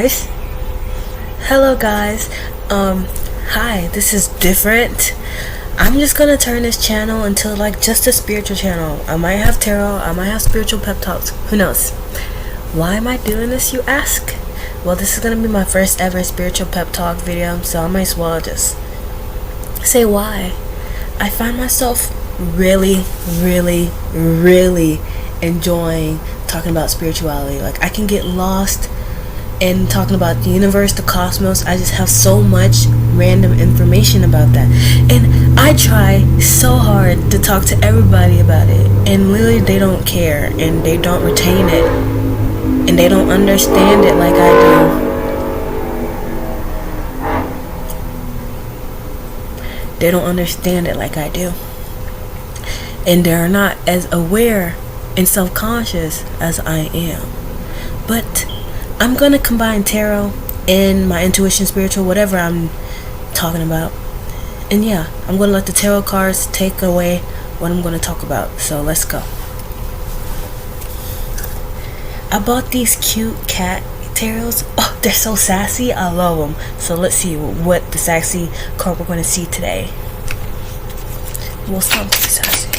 guys. Hello guys. Hi, this is different. I'm just gonna turn this channel into like just a spiritual channel. I might have tarot, I might have spiritual pep talks, who knows. Why am I doing this, you ask? Well, this is gonna be my first ever spiritual pep talk video, so I might as well just say why. I find myself really enjoying talking about spirituality. Like, I can get lost in talking about the universe, the cosmos. I just have so much random information about that, and I try so hard to talk to everybody about it, and literally they don't care, and they don't retain it, and they don't understand it like I do. They don't understand it like I do, and they're not as aware and self-conscious as I am. But I'm gonna combine tarot and my intuition, spiritual, whatever I'm talking about, and yeah, I'm gonna let the tarot cards take away what I'm gonna talk about. So let's go. I bought these cute cat tarots. Oh, they're so sassy. I love them. So let's see what the sassy card we're gonna see today. Well, it's not pretty sassy.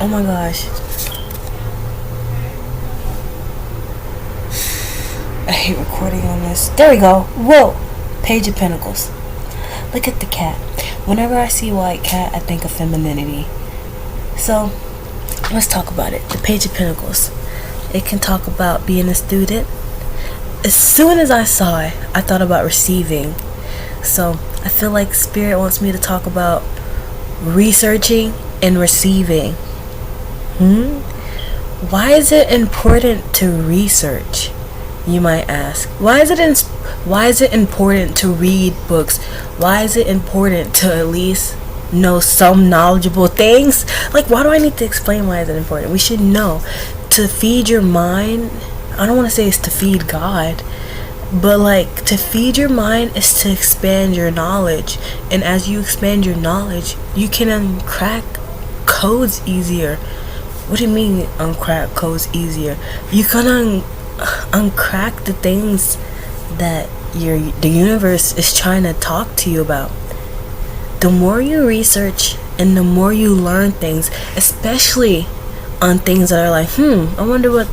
Oh my gosh. I hate recording on this. There we go. Whoa. Page of Pentacles. Look at the cat. Whenever I see white cat, I think of femininity. So, let's talk about it. The Page of Pentacles. It can talk about being a student. As soon as I saw it, I thought about receiving. So, I feel like Spirit wants me to talk about researching and receiving. Why is it important to research, you might ask? Why is it important to read books? Why is it important to at least know some knowledgeable things? Like, why do I need to explain why is it important? We should know. To feed your mind, I don't want to say it's to feed God, but like, to feed your mind is to expand your knowledge. And as you expand your knowledge, you can uncrack codes easier. What do you mean uncrack codes easier? You can uncrack the things that the universe is trying to talk to you about. The more you research and the more you learn things, especially on things that are like, I wonder what,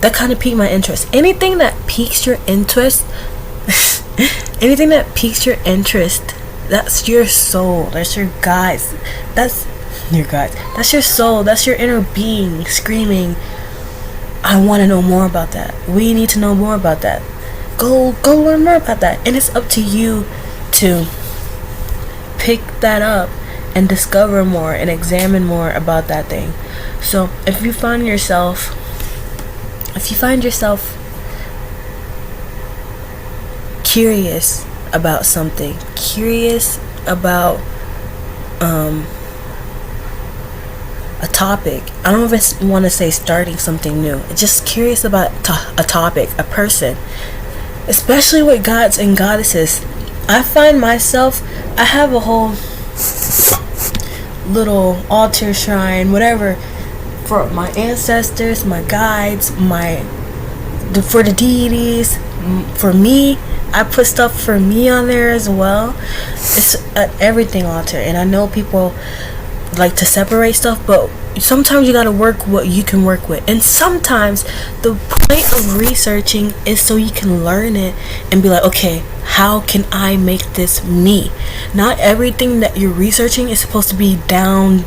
that kind of piqued my interest. Anything that piques your interest, anything that piques your interest, that's your soul, that's your guides, that's your soul, that's your inner being screaming, I want to know more about that. We need to know more about that. Go learn more about that. And it's up to you to pick that up and discover more and examine more about that thing. So if you find yourself curious about something, curious about a topic, I don't even want to say starting something new, just curious about a topic, a person, especially with gods and goddesses. I find myself, I have a whole little altar, shrine, whatever, for my ancestors, my guides, for the deities, for me. I put stuff for me on there as well. It's an everything altar, and I know people like to separate stuff, but sometimes you gotta work what you can work with, and sometimes the point of researching is so you can learn it and be like, okay, how can I make this me? Not everything that you're researching is supposed to be down.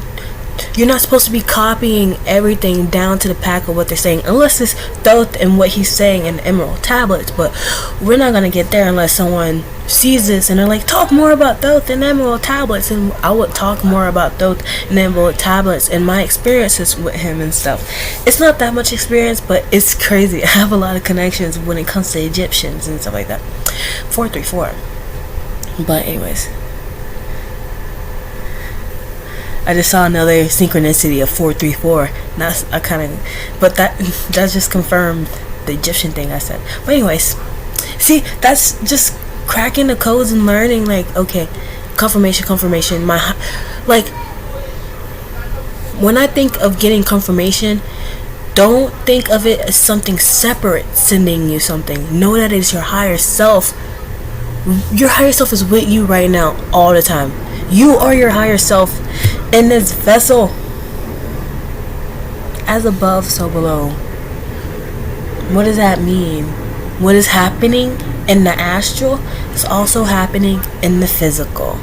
You're not supposed to be copying everything down to the pack of what they're saying, unless it's Thoth and what he's saying in the Emerald Tablets. But we're not gonna get there unless someone sees this and they're like, talk more about Thoth and Emerald Tablets. And I would talk more about Thoth and Emerald Tablets and my experiences with him and stuff. It's not that much experience, but it's crazy. I have a lot of connections when it comes to Egyptians and stuff like that. 434. But anyways, I just saw another synchronicity of 434. That's but that just confirmed the Egyptian thing I said. But anyways, see, that's just cracking the codes and learning. Like, okay, confirmation. Like, when I think of getting confirmation, Don't think of it as something separate sending you something. Know that it's your higher self. Your higher self is with you right now all the time. You are your higher self in this vessel. As above, so below. What does that mean? What is happening in the astral is also happening in the physical.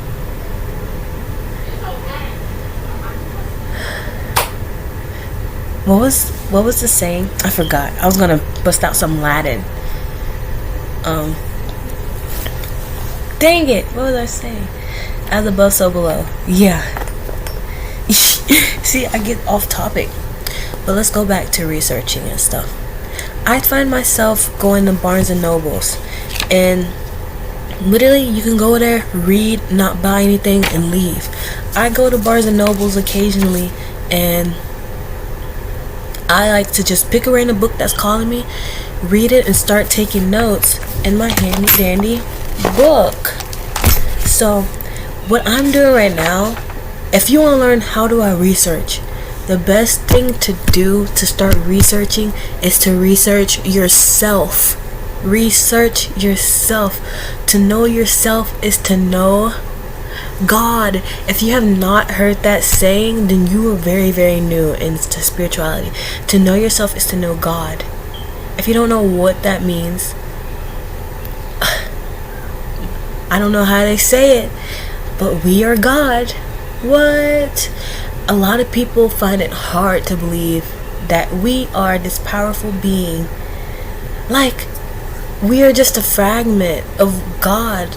What was the saying? I forgot. I was gonna bust out some Latin. Dang it! What was I saying? As above, so below. Yeah. See, I get off topic. But let's go back to researching and stuff. I find myself going to Barnes and Nobles, and literally you can go there, read, not buy anything, and leave. I go to Barnes and Nobles occasionally, and I like to just pick a random book that's calling me, read it, and start taking notes in my handy dandy book. So what I'm doing right now, if you want to learn how do I research, the best thing to do to start researching is to research yourself. Research yourself. To know yourself is to know God. If you have not heard that saying, then you are very, very new into spirituality. To know yourself is to know God. If you don't know what that means, I don't know how they say it, but we are God. What? A lot of people find it hard to believe that we are this powerful being. Like, we are just a fragment of God.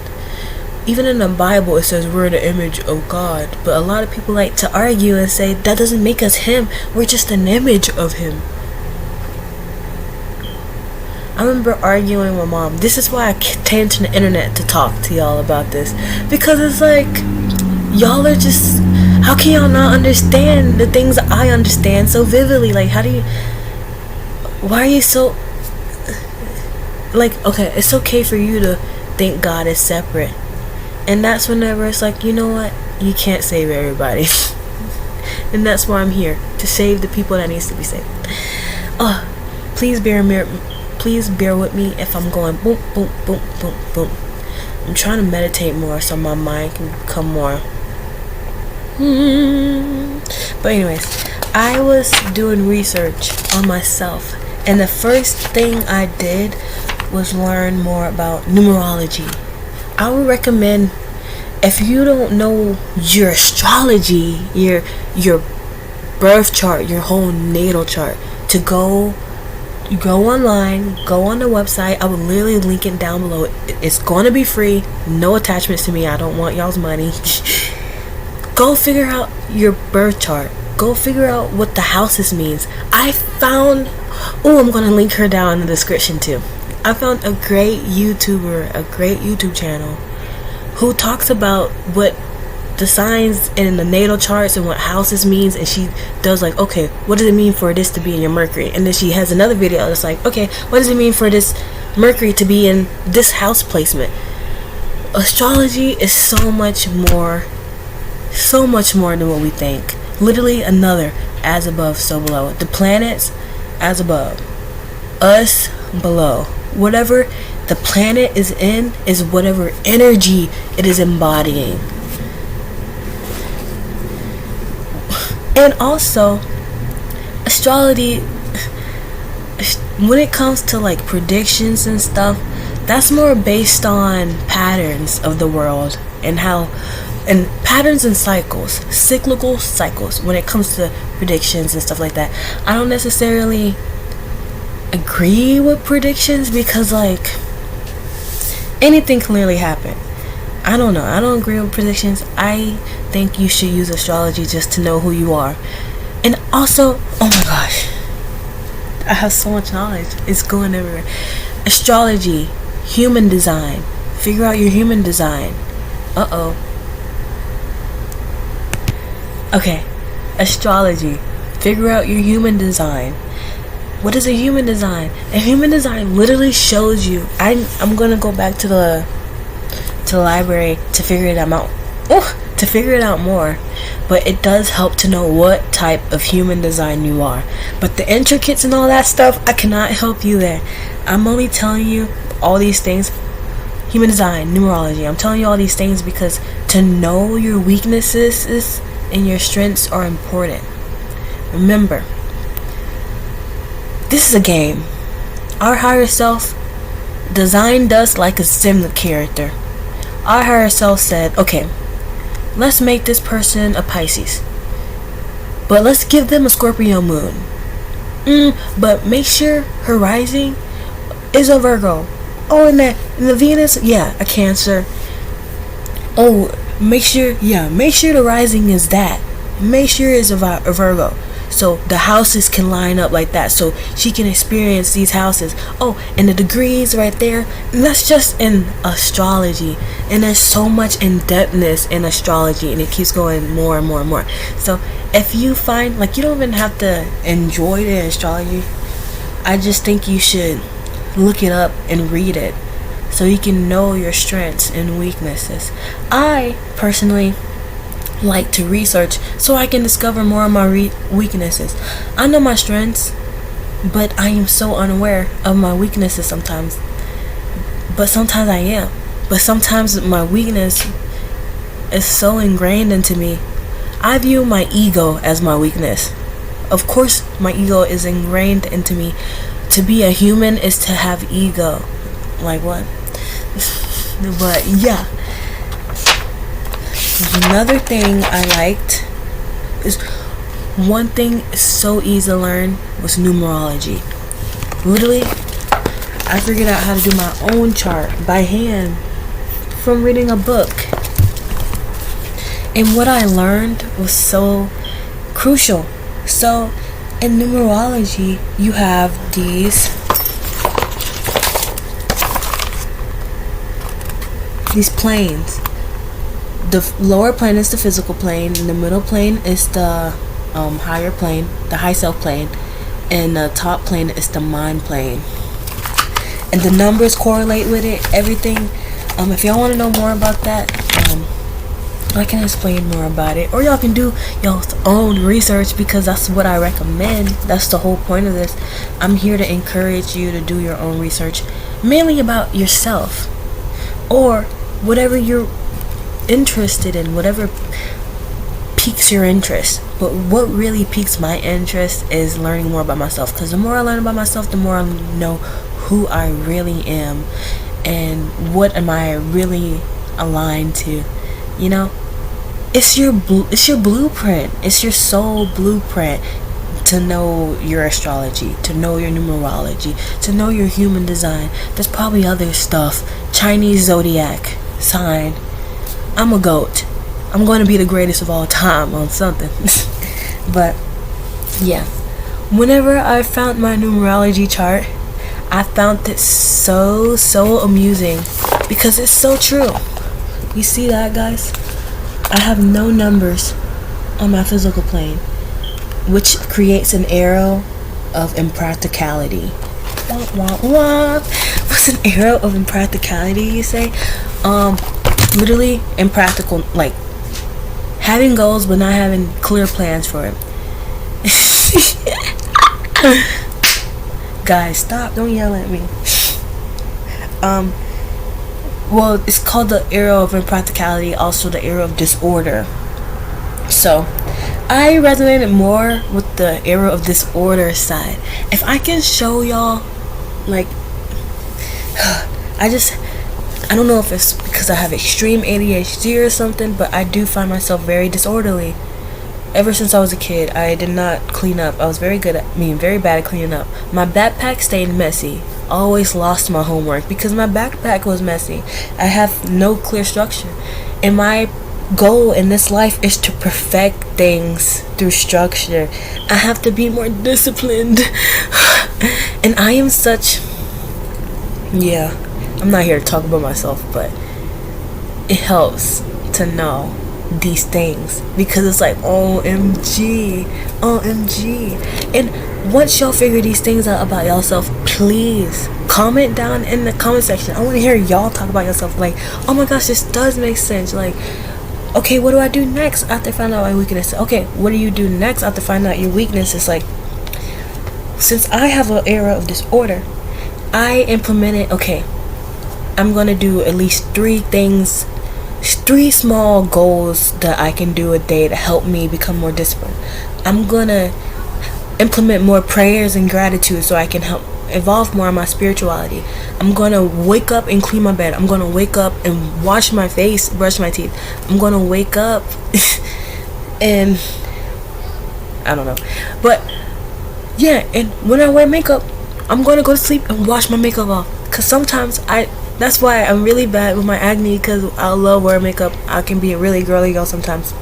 Even in the Bible it says we're the image of God, but a lot of people like to argue and say that doesn't make us Him, we're just an image of Him. I remember arguing with Mom. This is why I came to the internet to talk to y'all about this, because it's like, y'all are just, how can y'all not understand the things I understand so vividly? Like, why are you so, like, okay, it's okay for you to think God is separate. And that's whenever it's like, you know what? You can't save everybody. And that's why I'm here, to save the people that needs to be saved. Please bear with me if I'm going boom, boom, boom, boom, boom. I'm trying to meditate more so my mind can become more. But anyways, I was doing research on myself, and the first thing I did was learn more about numerology. I would recommend, if you don't know your astrology, your birth chart, your whole natal chart, to go online, go on the website. I will literally link it down below. It's going to be free, no attachments to me. I don't want y'all's money. Go figure out your birth chart. Go figure out what the houses means. I found, I'm going to link her down in the description too. I found a great YouTuber, a great YouTube channel, who talks about what the signs in the natal charts and what houses means, and she does like, okay, what does it mean for this to be in your Mercury? And then she has another video that's like, okay, what does it mean for this Mercury to be in this house placement? Astrology is so much more than what we think. Literally another as above, so below. The planets as above, us below. Whatever the planet is in is whatever energy it is embodying. And also, astrology, when it comes to like predictions and stuff, that's more based on patterns of the world and patterns and cycles, cyclical cycles when it comes to predictions and stuff like that. I don't necessarily agree with predictions because like anything can literally happen. I don't know. I don't agree with predictions. I think you should use astrology just to know who you are. And also, oh my gosh, I have so much knowledge. It's going everywhere. Astrology, human design. Figure out your human design. Okay, astrology. Figure out your human design. What is a human design? A human design literally shows you. I'm gonna go back to the library to figure it out more. but it does help to know what type of human design you are. But the intricates and all that stuff, I cannot help you there. I'm only telling you all these things. Human design, numerology, I'm telling you all these things because to know your weaknesses and your strengths are important. Remember, this is a game. Our higher self designed us like a sim character. Our higher self said, okay, let's make this person a Pisces, but let's give them a Scorpio moon. But make sure her rising is a Virgo. Oh, and the Venus, a Cancer. Oh, make sure the rising is that. Make sure it's a Virgo. So the houses can line up like that, so she can experience these houses. Oh, and the degrees right there. And that's just in astrology. And there's so much in-depthness in astrology, and it keeps going more and more and more. So if you find, you don't even have to enjoy the astrology. I just think you should look it up and read it so you can know your strengths and weaknesses. I personally like to research so I can discover more of my weaknesses. I know my strengths, but I am so unaware of my weaknesses sometimes. But sometimes I am. But sometimes my weakness is so ingrained into me. I view my ego as my weakness. Of course, my ego is ingrained into me. To be a human is to have ego. Like what? But yeah. Another thing I liked is one thing so easy to learn was numerology. Literally, I figured out how to do my own chart by hand from reading a book. And what I learned was so crucial. So in numerology, you have these planes. The lower plane is the physical plane, and the middle plane is the higher plane, the high self plane, and the top plane is the mind plane. And the numbers correlate with it, everything. If y'all want to know more about that, I can explain more about it, or y'all can do y'all's own research, because that's what I recommend. That's the whole point of this. I'm here to encourage you to do your own research, mainly about yourself, or whatever you're interested in, whatever piques your interest. But what really piques my interest is learning more about myself, because the more I learn about myself, the more I know who I really am and what am I really aligned to. You know, it's your blueprint. It's your soul blueprint to know your astrology, to know your numerology, to know your human design. There's probably other stuff. Chinese zodiac sign. I'm a goat. I'm going to be the greatest of all time on something. But yeah, whenever I found my numerology chart, I found it so amusing, because it's so true. You see that, guys? I have no numbers on my physical plane, which creates an arrow of impracticality. What's an arrow of impracticality, you say? Literally impractical, like having goals but not having clear plans for it. Guys, stop, don't yell at me. Well, it's called the arrow of impracticality, also the arrow of disorder. So I resonated more with the arrow of disorder side. If I can show y'all, like, I don't know if it's because I have extreme ADHD or something, but I do find myself very disorderly. Ever since I was a kid, I did not clean up. I was very bad at cleaning up. My backpack stayed messy. I always lost my homework because my backpack was messy. I have no clear structure. And my goal in this life is to perfect things through structure. I have to be more disciplined. And I am such... Yeah, I'm not here to talk about myself, but it helps to know these things, because it's like OMG. And once y'all figure these things out about yourself, please comment down in the comment section. I want to hear y'all talk about yourself, like, oh my gosh, this does make sense. Like, okay, what do I do next after finding out my weakness? Okay, what do you do next after finding out your weakness? It's like, since I have an era of disorder, I implemented, okay, I'm gonna do at least 3 things, 3 small goals that I can do a day to help me become more disciplined. I'm gonna implement more prayers and gratitude so I can help evolve more in my spirituality. I'm gonna wake up and clean my bed. I'm gonna wake up and wash my face, brush my teeth. I'm gonna wake up and I don't know, but yeah, and when I wear makeup, I'm gonna go to sleep and wash my makeup off, because sometimes that's why I'm really bad with my acne, because I love wearing makeup. I can be a really girly girl sometimes,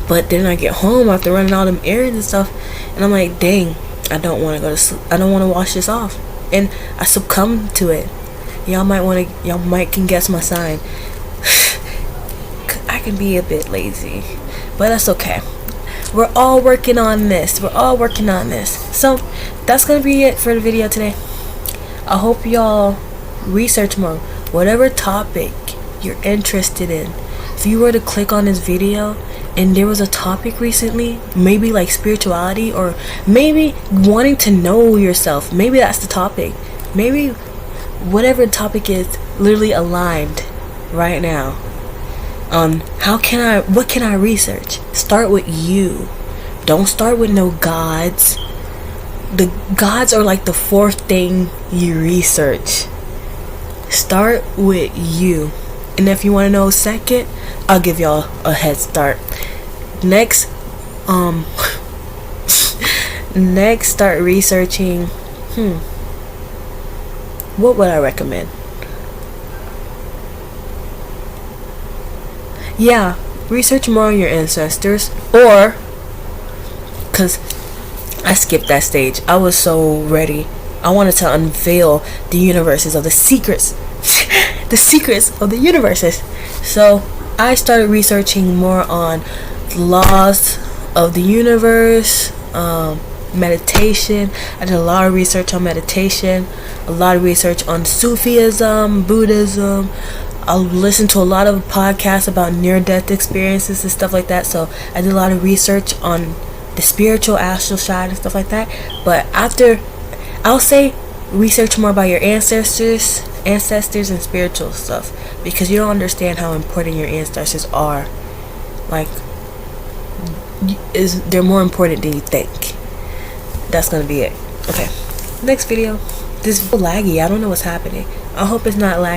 but then I get home after running all them errands and stuff, and I'm like, dang, I don't want to go to sleep. I don't want to wash this off, and I succumb to it. Y'all might can guess my sign. I can be a bit lazy, but that's okay. We're all working on this. So that's gonna be it for the video today. I hope y'all research more, whatever topic you're interested in. If you were to click on this video and there was a topic recently, maybe like spirituality, or maybe wanting to know yourself, maybe that's the topic. Maybe whatever the topic is literally aligned right now. What can I research? Start with you. Don't start with no gods. The gods are like the 4th thing you research. Start with you. And if you want to know second, I'll give y'all a head start. Next, start researching. What would I recommend? Yeah, research more on your ancestors, or, because I skipped that stage. I was so ready. I wanted to unveil the universes of the secrets. The secrets of the universes. So I started researching more on laws of the universe, meditation. I did a lot of research on meditation, a lot of research on Sufism, Buddhism. I listened to a lot of podcasts about near-death experiences and stuff like that. So I did a lot of research on the spiritual astral side and stuff like that. But after, I'll say research more about your ancestors and spiritual stuff, because you don't understand how important your ancestors are. Like, they're more important than you think. That's gonna be it. Okay, next video. This is laggy. I don't know what's happening. I hope it's not laggy.